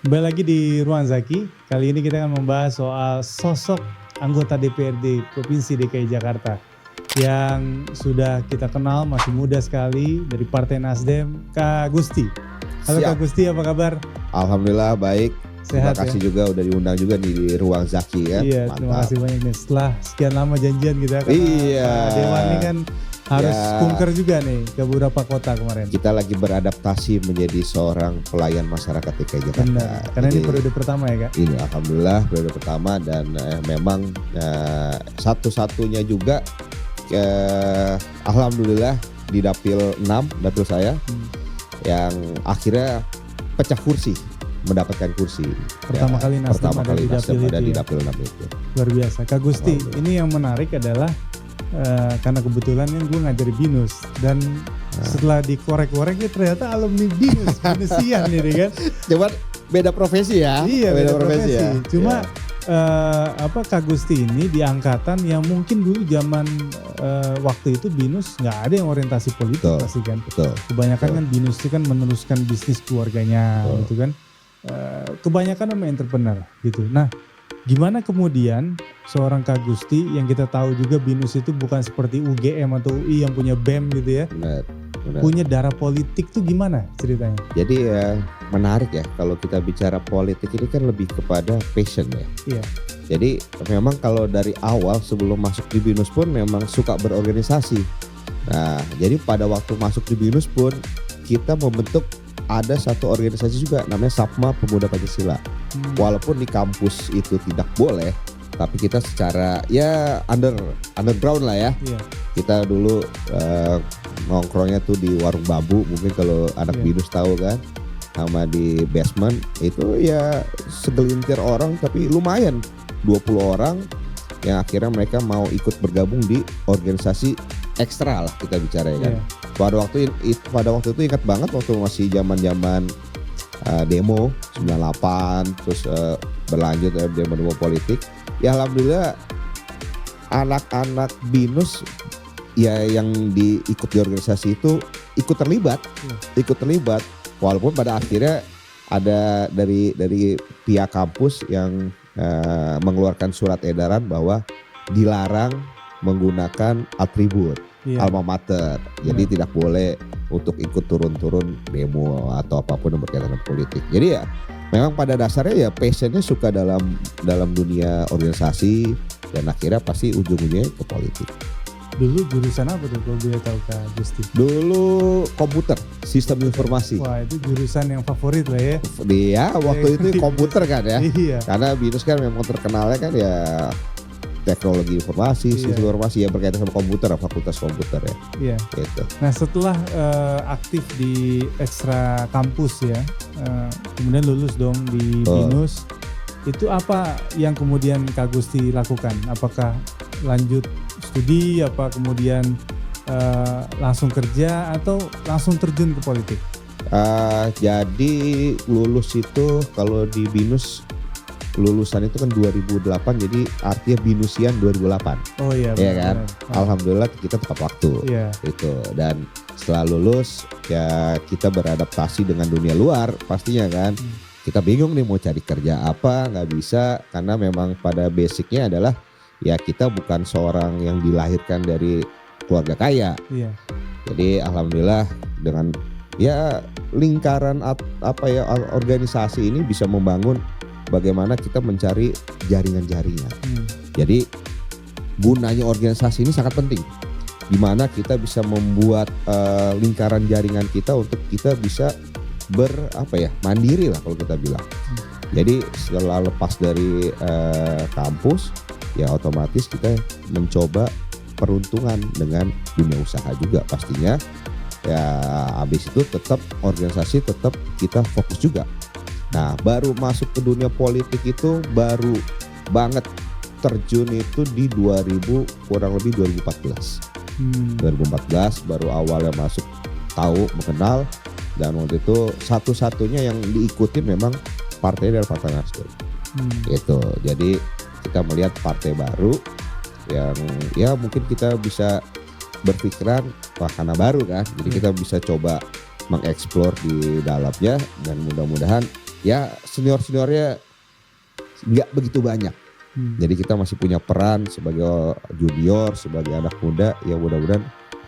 Kembali lagi di Ruang Zaki. Kali ini kita akan membahas soal sosok anggota DPRD Provinsi DKI Jakarta yang sudah kita kenal, masih muda sekali, dari Partai Nasdem, Kak Gusti. Halo Siap. Kak Gusti, apa kabar? Alhamdulillah baik. Sehat Terima kasih ya? juga udah diundang juga nih di Ruang Zaki ya. Iya, terima kasih banyak nih. Setelah sekian lama janjian kita, karena Iya. Pak Dewan ini kan harus Ya. kunker juga nih ke beberapa kota kemarin. Kita lagi beradaptasi menjadi seorang pelayan masyarakat DKI Jakarta. Benar, karena ini Jadi, periode pertama ya Kak? ini alhamdulillah periode pertama dan memang satu-satunya juga alhamdulillah di dapil 6, dapil saya yang akhirnya pecah kursi, mendapatkan kursi. Pertama kali Nasdem pertama ada kali di Nasdem dapil ada itu di ya? dapil 6 itu. Luar biasa. Kak Gusti, Alhamdulillah. ini yang menarik adalah karena kebetulan kan gue ngajari BINUS dan setelah dikorek-korek ya ternyata alumni BINUS, BINUSian ini kan. Cuman beda profesi ya. Iya, beda profesi. ya. Cuma Ya. Kak Gusti ini di angkatan yang mungkin dulu zaman waktu itu BINUS nggak ada yang orientasi politik Betul. pasti kan. Betul. Kebanyakan Betul. kan BINUS itu kan meneruskan bisnis keluarganya Betul. gitu kan. Kebanyakan sama entrepreneur gitu. Nah, gimana kemudian seorang Kak Gusti yang kita tahu juga BINUS itu bukan seperti UGM atau UI yang punya BEM gitu ya, Benar. punya darah politik tuh gimana ceritanya? Jadi menarik ya kalau kita bicara politik ini kan lebih kepada passion ya. Iya. Jadi memang kalau dari awal sebelum masuk di BINUS pun memang suka berorganisasi. Nah, jadi pada waktu masuk di BINUS pun kita membentuk ada satu organisasi juga namanya Sapma Pemuda Pancasila. Walaupun di kampus itu tidak boleh, tapi kita secara ya underground lah ya. Iya. Kita dulu nongkrongnya tuh di warung bambu, mungkin kalau anak Iya. BINUS tahu kan, sama di basement itu ya segelintir orang tapi lumayan 20 orang yang akhirnya mereka mau ikut bergabung di organisasi ekstra lah kita bicara ya kan. Iya. Pada waktu itu ingat banget waktu masih zaman demo 98 terus berlanjut demo politik. Ya alhamdulillah anak-anak BINUS ya yang ikut di organisasi itu ikut terlibat walaupun pada akhirnya ada dari pihak kampus yang mengeluarkan surat edaran bahwa dilarang menggunakan atribut Iya. alma mater, jadi tidak boleh untuk ikut turun-turun demo atau apapun yang berkaitan dengan politik. Jadi ya memang pada dasarnya ya passionnya suka dalam dunia organisasi dan akhirnya pasti ujung-ujungnya ke politik. Dulu jurusan apa tuh kalau boleh tahu Kak Gusti? Dulu komputer, sistem informasi. Wah, itu jurusan yang favorit lah ya. Dia waktu itu komputer kan ya. Iya. Karena BINUS kan memang terkenalnya kan ya teknologi informasi, Iya. sistem informasi yang berkaitan sama komputer, fakultas komputer ya. Iya. Gitu. Nah, setelah aktif di ekstra kampus ya, kemudian lulus dong di Oh. BINUS. Itu apa yang kemudian Kak Gusti lakukan? Apakah lanjut studi, apa kemudian langsung kerja atau langsung terjun ke politik? Jadi lulus itu kalau di BINUS lulusan itu kan 2008, jadi artinya BINUSian 2008. Oh iya. Iya kan? benar. Alhamdulillah kita tepat waktu. Iya. Gitu. Dan setelah lulus ya kita beradaptasi dengan dunia luar pastinya kan. Kita bingung nih mau cari kerja apa, nggak bisa karena memang pada basicnya adalah ya kita bukan seorang yang dilahirkan dari keluarga kaya. Iya. Jadi alhamdulillah dengan ya lingkaran organisasi ini bisa membangun bagaimana kita mencari jaringan-jaringan. Jadi gunanya organisasi ini sangat penting. Di mana kita bisa membuat lingkaran jaringan kita untuk kita bisa mandiri lah kalau kita bilang. Jadi setelah lepas dari kampus ya otomatis kita mencoba peruntungan dengan dunia usaha juga pastinya. Ya habis itu tetap organisasi tetap kita fokus juga. Nah baru masuk ke dunia politik itu baru banget terjun itu di kurang lebih 2014. 2014 baru awalnya masuk tahu mengenal dan waktu itu satu-satunya yang diikuti memang partai dari Partai Nasdem. Gitu. Jadi kita melihat partai baru yang ya mungkin kita bisa berpikiran wah karena baru kan. Jadi kita bisa coba mengeksplor di dalamnya dan mudah-mudahan ya seniornya nggak begitu banyak. Jadi kita masih punya peran sebagai junior, sebagai anak muda, ya mudah-mudahan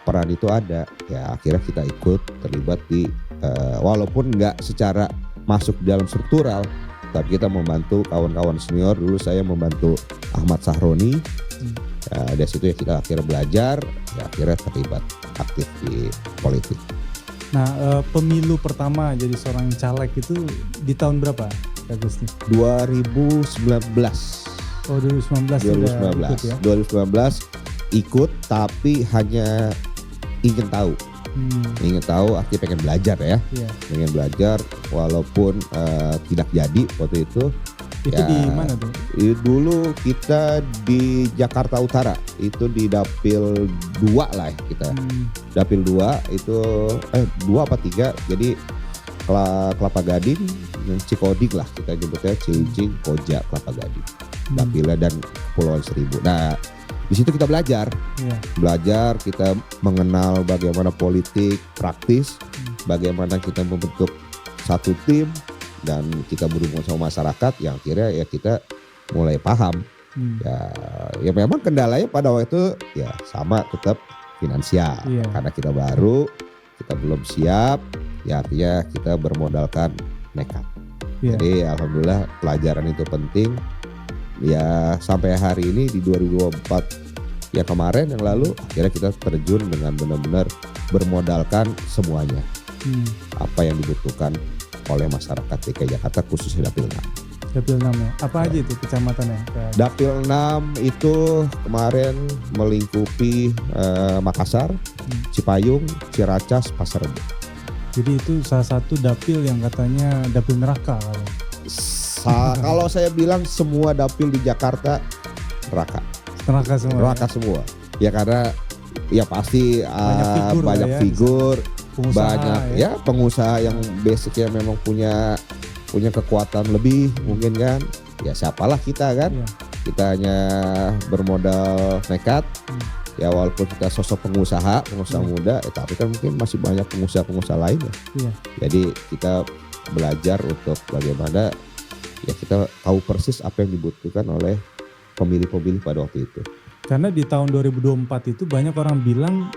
peran itu ada. Ya akhirnya kita ikut terlibat di walaupun nggak secara masuk dalam struktural, tapi kita membantu kawan-kawan senior. Dulu saya membantu Ahmad Sahroni. Dari situ ya kita akhirnya belajar, ya akhirnya terlibat aktif di politik. Nah, pemilu pertama jadi seorang caleg itu di tahun berapa, Kak Gusti? 2019. Oh, 2019 ikut ya? 2019 ikut, tapi hanya ingin tahu. Ingin tahu, artinya pengen belajar ya. Iya. Pengen belajar walaupun tidak jadi waktu itu. Itu ya, di mana tuh? Dulu kita di Jakarta Utara, itu di Dapil 2 lah ya kita. Dapil 2 itu 2 apa 3, jadi Kelapa Gading dan Cikodik lah kita nyebutnya, Cilincing, Koja, Kelapa Gading. Dapilnya dan Kepulauan Seribu. Nah, di situ kita belajar. Belajar, kita mengenal bagaimana politik praktis, bagaimana kita membentuk satu tim, dan kita berhubungan sama masyarakat, yang akhirnya ya kita mulai paham. Ya memang kendalanya pada waktu itu ya sama, tetap finansial. Karena kita baru, kita belum siap, ya artinya kita bermodalkan nekat. Jadi alhamdulillah pelajaran itu penting. Ya sampai hari ini di 2024 ya kemarin yang lalu akhirnya kita terjun dengan benar-benar bermodalkan semuanya. Apa yang dibutuhkan oleh masyarakat DKI Jakarta, khususnya Dapil 6. Dapil 6 ya? Apa aja itu kecamatannya? Dapil 6 itu kemarin melingkupi Makassar, Cipayung, Ciracas, Pasar Rebo. Jadi itu salah satu dapil yang katanya dapil neraka. Kalau saya bilang semua dapil di Jakarta neraka. Neraka semua. Neraka semua. Ya karena ya pasti banyak figur, banyak ya pengusaha yang basicnya memang punya kekuatan lebih mungkin kan. Ya siapalah kita kan. Kita hanya bermodal nekat. Ya walaupun kita sosok pengusaha muda, tapi kan mungkin masih banyak pengusaha lainnya. Jadi kita belajar untuk bagaimana ya kita tahu persis apa yang dibutuhkan oleh pemilih-pemilih pada waktu itu. Karena di tahun 2024 itu banyak orang bilang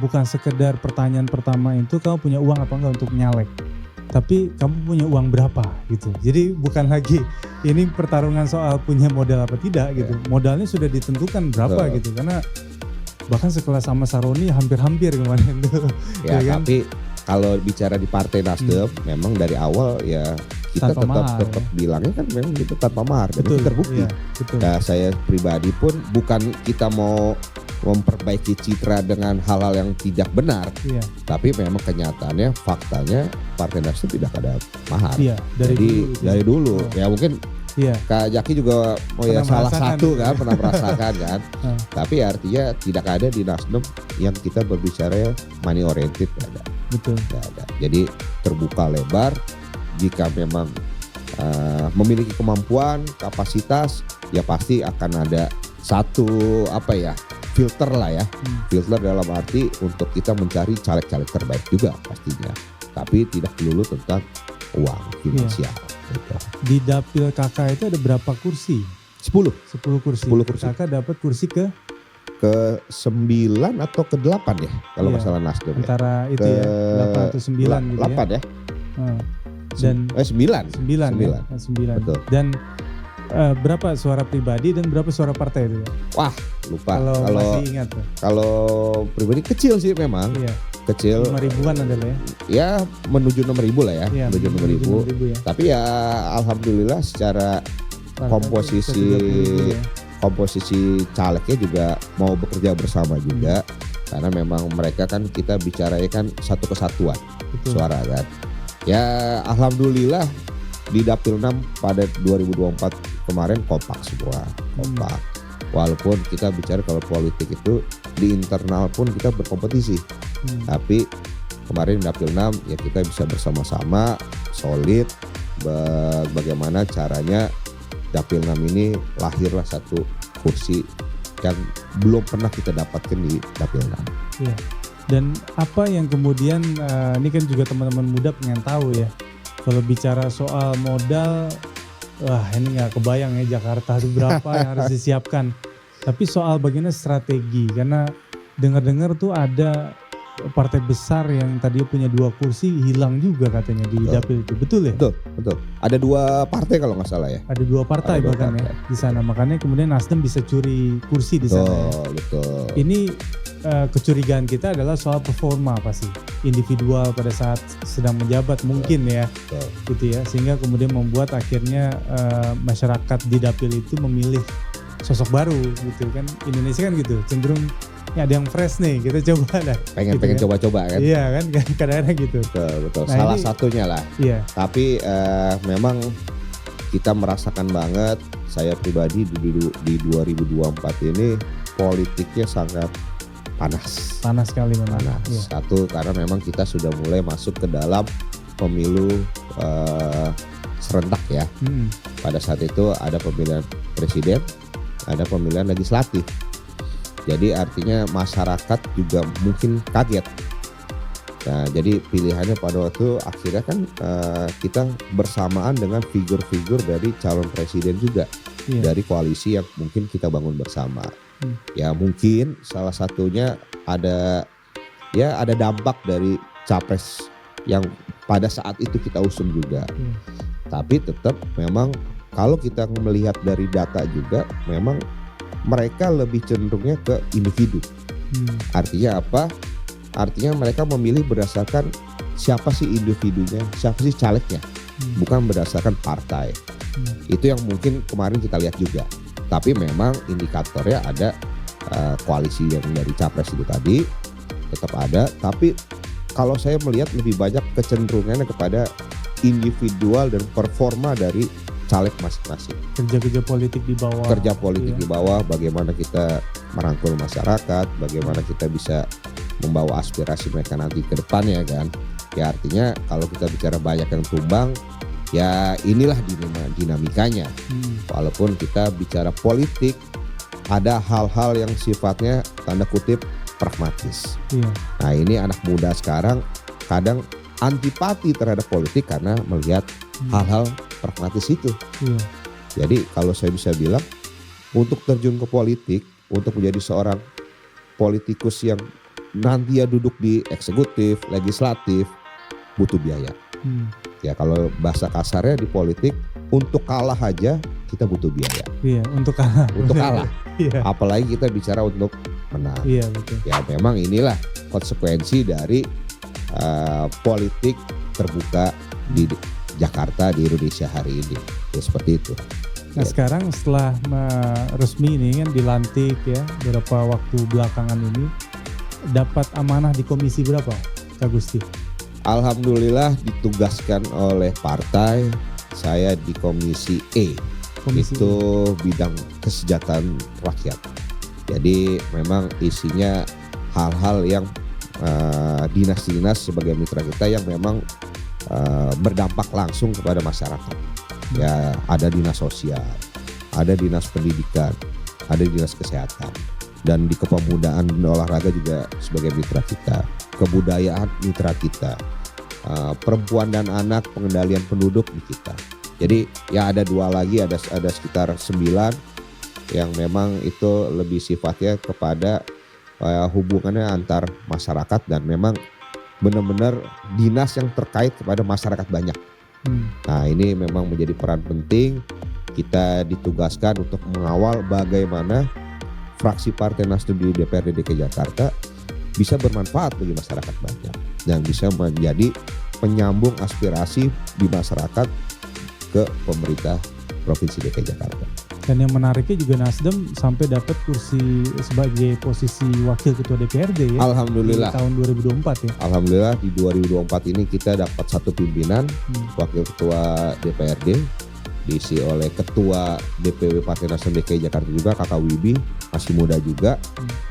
bukan sekedar pertanyaan pertama itu kamu punya uang apa enggak untuk nyalek, tapi kamu punya uang berapa gitu. Jadi bukan lagi ini pertarungan soal punya modal apa tidak gitu. Modalnya sudah ditentukan berapa gitu. Karena bahkan sekelas sama Saroni hampir-hampir kemarin tuh. Ya kan? Tapi kalau bicara di Partai Nasdem memang dari awal ya kita tetap bilangnya kan memang itu tanpa mahar dan itu terbukti. Nah, saya pribadi pun bukan kita mau memperbaiki citra dengan hal-hal yang tidak benar, tapi memang kenyataannya faktanya Partai Nasdem tidak ada mahar. Dari dulu ya mungkin Kak Jaki juga salah satu kan pernah merasakan kan. Tapi artinya tidak ada di Nasdem yang kita berbicara money oriented, tidak ada. Tidak ada. Jadi terbuka lebar. Jika memang memiliki kemampuan, kapasitas, ya pasti akan ada satu filter lah ya. Filter dalam arti untuk kita mencari caleg-caleg terbaik juga pastinya. Tapi tidak melulu tentang uang finansial. Gitu. Di dapil kakak itu ada berapa kursi? 10 kursi. Kakak dapat kursi ke 9 atau ke 8 ya kalau masalah Nasdem. Antara itu 8 atau 9 gitu 8 ya. Dan 9. Betul. Dan berapa suara pribadi dan berapa suara partai itu? Wah, lupa. Kalau masih ingat tuh. Kalau pribadi kecil sih memang. Kecil. 5.000-an adalah ya. Ya menuju 6.000 lah ya. Menuju 6.000 ya. Tapi ya alhamdulillah secara komposisi calegnya juga mau bekerja bersama juga. Karena memang mereka kan kita bicaranya kan satu kesatuan suara kan. Ya alhamdulillah di Dapil 6 pada 2024 kemarin kompak semua. Walaupun kita bicara kalau politik itu di internal pun kita berkompetisi. Tapi kemarin Dapil 6 ya kita bisa bersama-sama solid bagaimana caranya Dapil 6 ini lahirlah satu kursi yang belum pernah kita dapatkan di Dapil 6. Dan apa yang kemudian ini kan juga teman-teman muda pengen tahu ya. Kalau bicara soal modal, wah ini nggak kebayang ya Jakarta itu berapa yang harus disiapkan. Tapi soal bagaimana strategi, karena dengar-dengar tuh ada partai besar yang tadi punya 2 kursi hilang juga katanya di dapil itu, betul ya? Betul. Ada 2 partai kalau nggak salah ya. Ada 2 partai Ada 2 bahkan partai. ya di sana, makanya kemudian Nasdem bisa curi kursi di sana. Ya. Betul. Ini kecurigaan kita adalah soal performa pasti individual pada saat sedang menjabat mungkin ya, gitu ya, sehingga kemudian membuat akhirnya masyarakat di dapil itu memilih sosok baru gitu kan. Indonesia kan gitu, cenderung ya ada yang fresh nih, kita coba lah. Pengen gitu coba-coba kan. Iya kan, kadang-kadang gitu. Betul. Nah, Salah ini- satunya lah. Iya. Tapi memang kita merasakan banget, saya pribadi di 2024 ini politiknya sangat panas. Panas sekali memang. Panas. Iya. Satu, karena memang kita sudah mulai masuk ke dalam pemilu serentak ya. Pada saat itu ada pemilihan presiden, ada pemilihan legislatif. Jadi artinya masyarakat juga mungkin kaget. Nah, jadi pilihannya pada waktu akhirnya kan kita bersamaan dengan figur-figur dari calon presiden juga. Iya. Dari koalisi yang mungkin kita bangun bersama. Ya mungkin salah satunya ada dampak dari capres yang pada saat itu kita usung juga. Tapi tetap memang kalau kita melihat dari data juga memang mereka lebih cenderungnya ke individu. Artinya apa? Artinya mereka memilih berdasarkan siapa sih individunya, siapa sih calegnya, bukan berdasarkan partai. Itu yang mungkin kemarin kita lihat juga. Tapi memang indikatornya ada koalisi yang dari capres itu tadi tetap ada. Tapi kalau saya melihat lebih banyak kecenderungannya kepada individual dan performa dari caleg masing-masing. Kerja-kerja politik di bawah. Kerja politik Iya. di bawah, bagaimana kita merangkul masyarakat, bagaimana kita bisa membawa aspirasi mereka nanti ke depannya kan. Ya artinya kalau kita bicara banyak yang tumbang, ya inilah dinamikanya. Walaupun kita bicara politik, ada hal-hal yang sifatnya tanda kutip pragmatis. Iya. Nah ini anak muda sekarang kadang antipati terhadap politik karena melihat hal-hal pragmatis itu. Iya. Jadi kalau saya bisa bilang, untuk terjun ke politik, untuk menjadi seorang politikus yang nanti ya duduk di eksekutif, legislatif, butuh biaya. Ya kalau bahasa kasarnya di politik, untuk kalah aja kita butuh biaya. Iya, untuk kalah. Untuk kalah. Iya. Apalagi kita bicara untuk menang. Iya, betul. Ya memang inilah konsekuensi dari politik terbuka di Jakarta, di Indonesia hari ini. Ya seperti itu. Nah sekarang setelah resmi ini kan dilantik ya beberapa waktu belakangan ini, dapat amanah di komisi berapa Kak Gusti? Alhamdulillah ditugaskan oleh partai, saya di komisi E. Komisi itu bidang kesejahteraan rakyat. Jadi memang isinya hal-hal yang dinas-dinas sebagai mitra kita yang memang berdampak langsung kepada masyarakat. Ya ada dinas sosial, ada dinas pendidikan, ada dinas kesehatan, dan di kepemudaan dan olahraga juga sebagai mitra kita, kebudayaan mitra kita, perempuan dan anak pengendalian penduduk di kita. Jadi ya ada 2 lagi, ada sekitar 9 yang memang itu lebih sifatnya kepada hubungannya antar masyarakat dan memang benar-benar dinas yang terkait kepada masyarakat banyak. Nah ini memang menjadi peran penting, kita ditugaskan untuk mengawal bagaimana fraksi Partai Nasdem di DPRD DKI Jakarta bisa bermanfaat bagi masyarakat banyak dan bisa menjadi penyambung aspirasi di masyarakat ke pemerintah Provinsi DKI Jakarta. Dan yang menariknya juga Nasdem sampai dapat kursi sebagai posisi wakil ketua DPRD ya. Alhamdulillah. Di tahun 2024 ya. Alhamdulillah di 2024 ini kita dapat satu pimpinan wakil ketua DPRD diisi oleh ketua DPW Partai Nasdem DKI Jakarta juga Kakak Wibi, masih muda juga.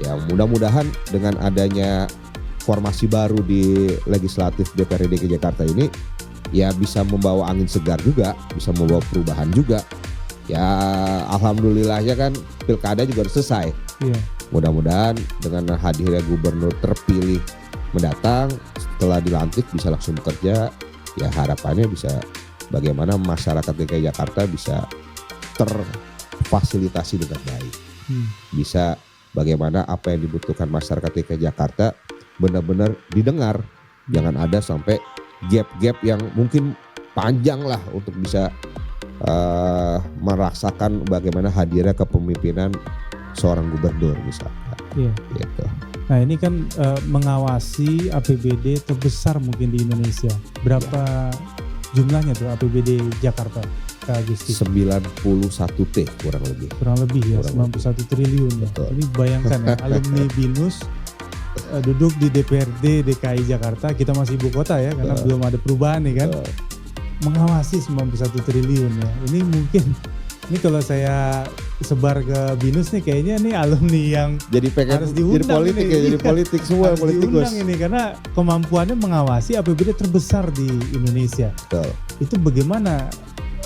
Ya mudah-mudahan dengan adanya formasi baru di legislatif DPRD DKI Jakarta ini ya bisa membawa angin segar juga, bisa membawa perubahan juga. Ya alhamdulillahnya kan pilkada juga sudah selesai. Iya. Mudah-mudahan dengan hadirnya gubernur terpilih mendatang setelah dilantik bisa langsung bekerja Ya harapannya bisa bagaimana masyarakat DKI Jakarta bisa terfasilitasi dengan baik. Bisa bagaimana apa yang dibutuhkan masyarakat DKI Jakarta benar-benar didengar. Jangan ada sampai gap-gap yang mungkin panjang lah untuk bisa merasakan bagaimana hadirnya kepemimpinan seorang gubernur misalnya. Iya. Gitu. Nah ini kan mengawasi APBD terbesar mungkin di Indonesia. Berapa jumlahnya tuh APBD Jakarta, Kak Agusti? 91T kurang lebih. Kurang lebih ya, Kurang 91 triliun ya. Betul. Ini bayangkan ya, alumni BINUS duduk di DPRD DKI Jakarta, kita masih ibu kota ya, karena Betul. belum ada perubahan nih kan. Betul. Mengawasi 91 triliun ya. Ini mungkin, ini kalau saya sebar ke BINUS nih kayaknya nih alumni yang Jadi pengen harus jadi diundang politik ini. ya, jadi politik semua harus politikus. diundang ini karena kemampuannya mengawasi APBD terbesar di Indonesia. Betul. Itu bagaimana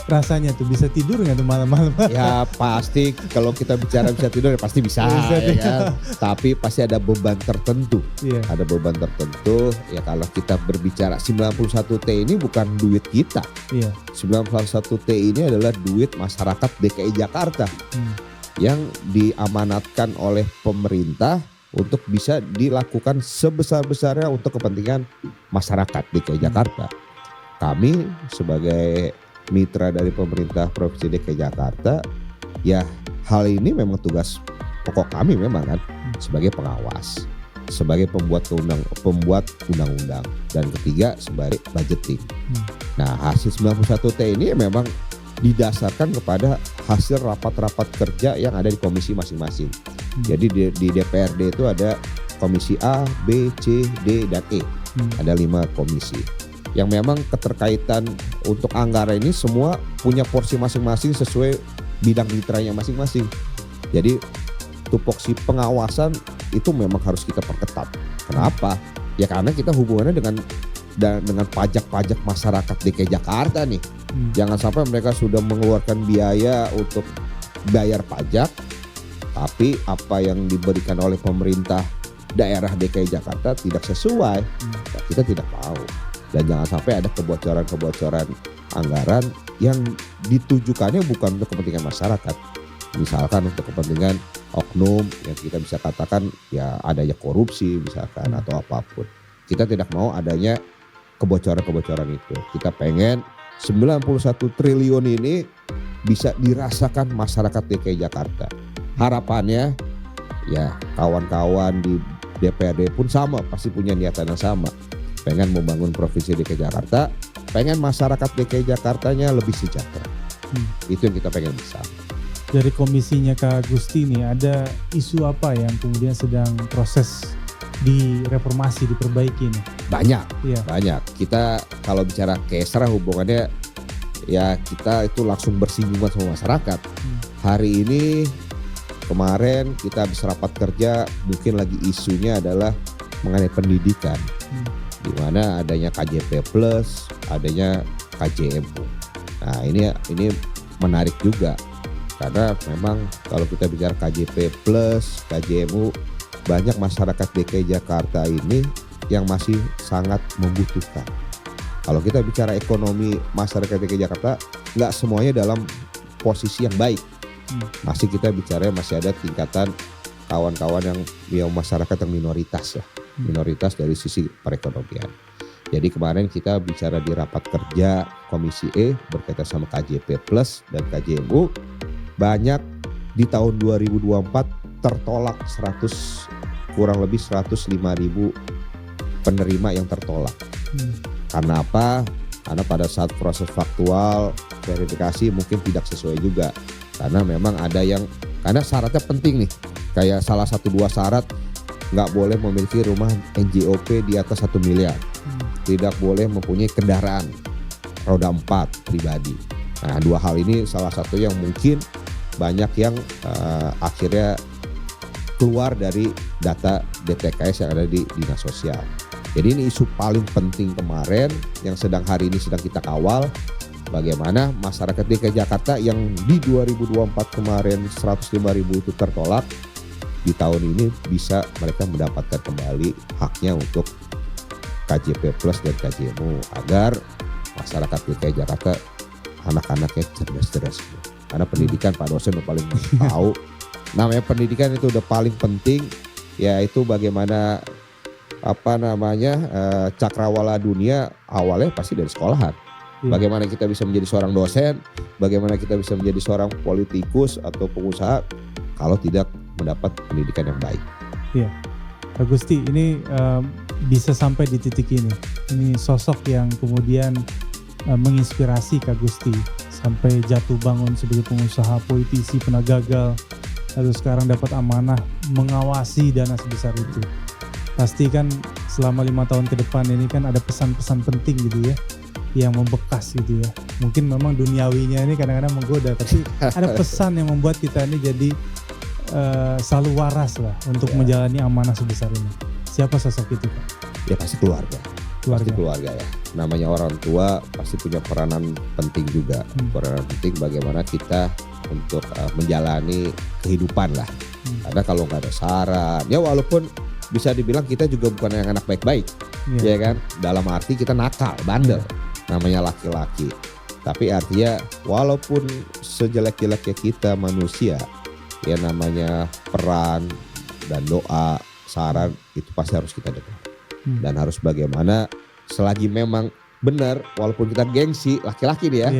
rasanya tuh, bisa tidur nggak tuh malam-malam? Ya pasti kalau kita bicara bisa tidur ya pasti bisa, Bisa, ya iya. kan? Tapi pasti ada beban tertentu. Iya. Ada beban tertentu ya kalau kita berbicara 91T ini bukan duit kita. Iya. 91T ini adalah duit masyarakat DKI Jakarta yang diamanatkan oleh pemerintah untuk bisa dilakukan sebesar-besarnya untuk kepentingan masyarakat DKI Jakarta. Kami sebagai mitra dari pemerintah Provinsi DKI Jakarta, ya hal ini memang tugas pokok kami memang kan sebagai pengawas, sebagai pembuat undang-undang, dan ketiga sebagai budgeting. Nah hasil 91T ini memang didasarkan kepada hasil rapat-rapat kerja yang ada di komisi masing-masing. Jadi di DPRD itu ada komisi A, B, C, D, dan E. Ada 5 komisi. Yang memang keterkaitan untuk anggaran ini semua punya porsi masing-masing sesuai bidang mitranya masing-masing. Jadi tupoksi pengawasan itu memang harus kita perketat. Kenapa? Ya karena kita hubungannya dengan pajak-pajak masyarakat DKI Jakarta nih. Jangan sampai mereka sudah mengeluarkan biaya untuk bayar pajak, tapi apa yang diberikan oleh pemerintah daerah DKI Jakarta tidak sesuai. Nah, kita tidak mau. Dan jangan sampai ada kebocoran-kebocoran anggaran yang ditujukannya bukan untuk kepentingan masyarakat. Misalkan untuk kepentingan oknum yang kita bisa katakan ya adanya korupsi misalkan atau apapun. Kita tidak mau adanya kebocoran-kebocoran itu. Kita pengen 91 triliun ini bisa dirasakan masyarakat DKI Jakarta. Harapannya ya kawan-kawan di DPRD pun sama, pasti punya niatan yang sama. Pengen membangun Provinsi DKI Jakarta, pengen masyarakat DKI Jakartanya lebih sejahtera. Itu yang kita pengen bersama. Dari komisinya Kak Agusti nih, ada isu apa yang kemudian sedang proses direformasi, diperbaiki nih? Banyak, Iya. banyak. Kita kalau bicara Kesra hubungannya ya kita itu langsung bersinggungan sama masyarakat. Hari ini kemarin kita habis rapat kerja, mungkin lagi isunya adalah mengenai pendidikan. Di mana adanya KJP Plus, adanya KJMU. Nah ini menarik juga karena memang kalau kita bicara KJP Plus, KJMU, banyak masyarakat DKI Jakarta ini yang masih sangat membutuhkan. Kalau kita bicara ekonomi masyarakat DKI Jakarta, nggak semuanya dalam posisi yang baik. Masih kita bicara masih ada tingkatan kawan-kawan yang masyarakat yang minoritas ya. Minoritas dari sisi perekonomian. Jadi kemarin kita bicara di rapat kerja Komisi E berkaitan sama KJP Plus dan KJMU, banyak di tahun 2024 tertolak kurang lebih 105.000 penerima yang tertolak. Karena apa? Karena pada saat proses faktual verifikasi mungkin tidak sesuai juga. Karena memang ada karena syaratnya penting nih. Kayak salah 1-2 syarat, nggak boleh memiliki rumah NJOP di atas 1 miliar. Tidak boleh mempunyai kendaraan roda 4 pribadi. Nah 2 hal ini salah satu yang mungkin banyak yang akhirnya keluar dari data DTKS yang ada di Dinas Sosial. Jadi ini isu paling penting kemarin yang hari ini sedang kita kawal. Bagaimana masyarakat DKI Jakarta yang di 2024 kemarin 105.000 itu tertolak, di tahun ini bisa mereka mendapatkan kembali haknya untuk KJP Plus dan KJMU agar masyarakat DKI Jakarta anak-anaknya cerdas-cerdas. Karena pendidikan Pak dosen udah paling tahu. Namanya pendidikan itu udah paling penting, yaitu bagaimana cakrawala dunia awalnya pasti dari sekolahan. Bagaimana kita bisa menjadi seorang dosen, bagaimana kita bisa menjadi seorang politikus atau pengusaha kalau tidak mendapat pendidikan yang baik. Iya, Kak Gusti, ini bisa sampai di titik ini. Ini sosok yang kemudian menginspirasi Kak Gusti sampai jatuh bangun sebagai pengusaha, politisi, pernah gagal, lalu sekarang dapat amanah mengawasi dana sebesar itu. Pasti kan selama 5 tahun ke depan ini kan ada pesan-pesan penting gitu ya, yang membekas gitu ya. Mungkin memang duniawinya ini kadang-kadang menggoda, tapi ada pesan yang membuat kita ini jadi selalu waras lah untuk menjalani amanah sebesar ini. Siapa sosok itu, Pak? Ya pasti keluarga. Pasti keluarga ya. Namanya orang tua pasti punya peranan penting juga. Peranan penting bagaimana kita untuk menjalani kehidupan lah. Karena kalau nggak ada saran, ya walaupun bisa dibilang kita juga bukan yang anak baik-baik, ya kan? Dalam arti kita nakal, bandel, namanya laki-laki. Tapi artinya walaupun sejelek-jeleknya kita manusia, ya namanya peran dan doa, saran itu pasti harus kita dengar. Dan harus bagaimana selagi memang benar, walaupun kita gengsi, laki-laki nih ya,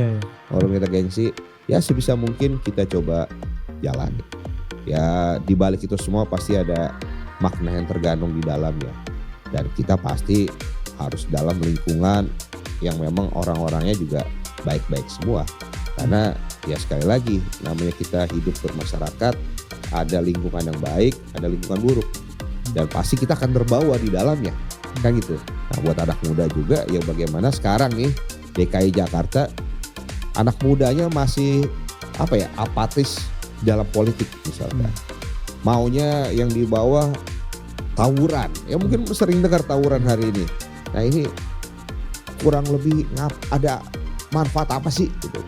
walaupun kita gengsi, ya sebisa mungkin kita coba jalani. Ya di balik itu semua pasti ada makna yang tergantung di dalamnya. Dan kita pasti harus dalam lingkungan yang memang orang-orangnya juga baik-baik semua. Karena ya sekali lagi namanya kita hidup bermasyarakat, ada lingkungan yang baik, ada lingkungan buruk. Dan pasti kita akan terbawa di dalamnya. Kan gitu. Nah buat anak muda juga ya bagaimana sekarang nih DKI Jakarta anak mudanya masih apatis dalam politik misalnya. Maunya yang di bawah tawuran. Ya mungkin sering dengar tawuran hari ini. Nah ini kurang lebih ada manfaat apa sih gitu.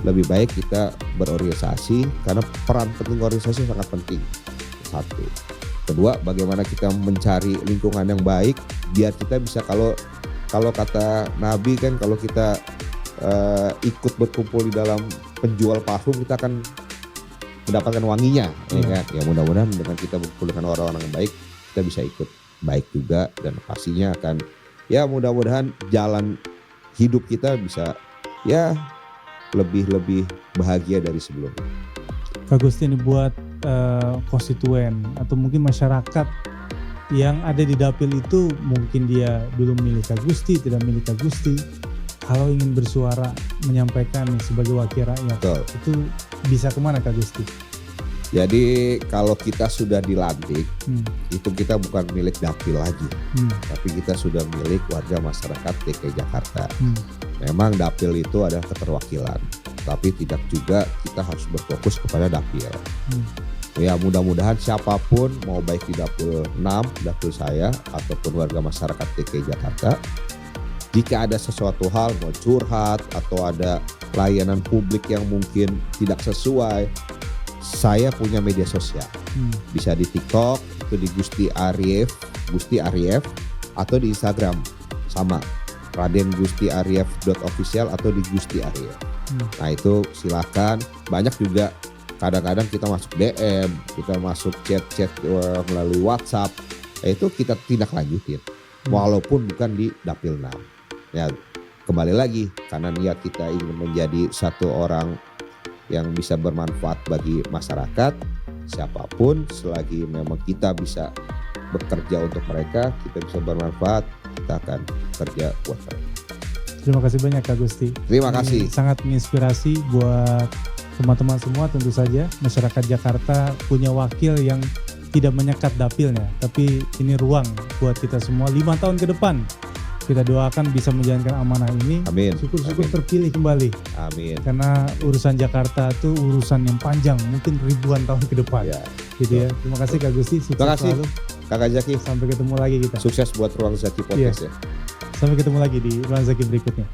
Lebih baik kita berorganisasi karena peran penting organisasi sangat penting. Satu. Kedua, bagaimana kita mencari lingkungan yang baik biar kita bisa kalau kata Nabi kan kalau kita ikut berkumpul di dalam penjual parfum kita akan mendapatkan wanginya, ya kan? Ya mudah-mudahan dengan kita berkumpul dengan orang-orang yang baik kita bisa ikut baik juga dan pastinya akan ya mudah-mudahan jalan hidup kita bisa ya lebih bahagia dari sebelumnya. Kak Gusti, ini buat konstituen atau mungkin masyarakat yang ada di dapil itu, mungkin dia dulu milih Kak Gusti, tidak milih Kak Gusti. Kalau ingin bersuara menyampaikan nih sebagai wakil rakyat, itu bisa kemana Kak Gusti? Jadi kalau kita sudah dilantik, itu kita bukan milik dapil lagi, tapi kita sudah milik warga masyarakat DKI Jakarta. Memang dapil itu adalah keterwakilan, tapi tidak juga kita harus berfokus kepada dapil. Ya mudah-mudahan siapapun mau baik di dapil 6, dapil saya ataupun warga masyarakat DKI Jakarta, jika ada sesuatu hal mau curhat atau ada layanan publik yang mungkin tidak sesuai, saya punya media sosial. Bisa di TikTok itu di Gusti Arief atau di Instagram sama Raden Gusti Arief.official atau di Gusti Arief. Nah itu silakan. Banyak juga kadang-kadang kita masuk DM, kita masuk chat melalui WhatsApp, itu kita tindak lanjutin walaupun bukan di dapil 6. Ya kembali lagi karena niat kita ingin menjadi satu orang yang bisa bermanfaat bagi masyarakat, siapapun selagi memang kita bisa bekerja untuk mereka, kita bisa bermanfaat, kita akan kerja buat mereka. Terima kasih banyak Kak Gusti. Terima kasih. Ini sangat menginspirasi buat teman-teman semua. Tentu saja masyarakat Jakarta punya wakil yang tidak menyekat dapilnya, tapi ini ruang buat kita semua 5 tahun ke depan. Kita doakan bisa menjalankan amanah ini. Amin. Syukur-syukur terpilih kembali. Amin. Karena urusan Jakarta itu urusan yang panjang, mungkin ribuan tahun ke depan. Ya. Gitu ya. Terima kasih Kak Gusti. Sukses Terima kasih selalu. Kakak Zaki. Sampai ketemu lagi kita. Sukses buat Ruang Zaki Podcast ya. Sampai ketemu lagi di Ruang Zaki berikutnya.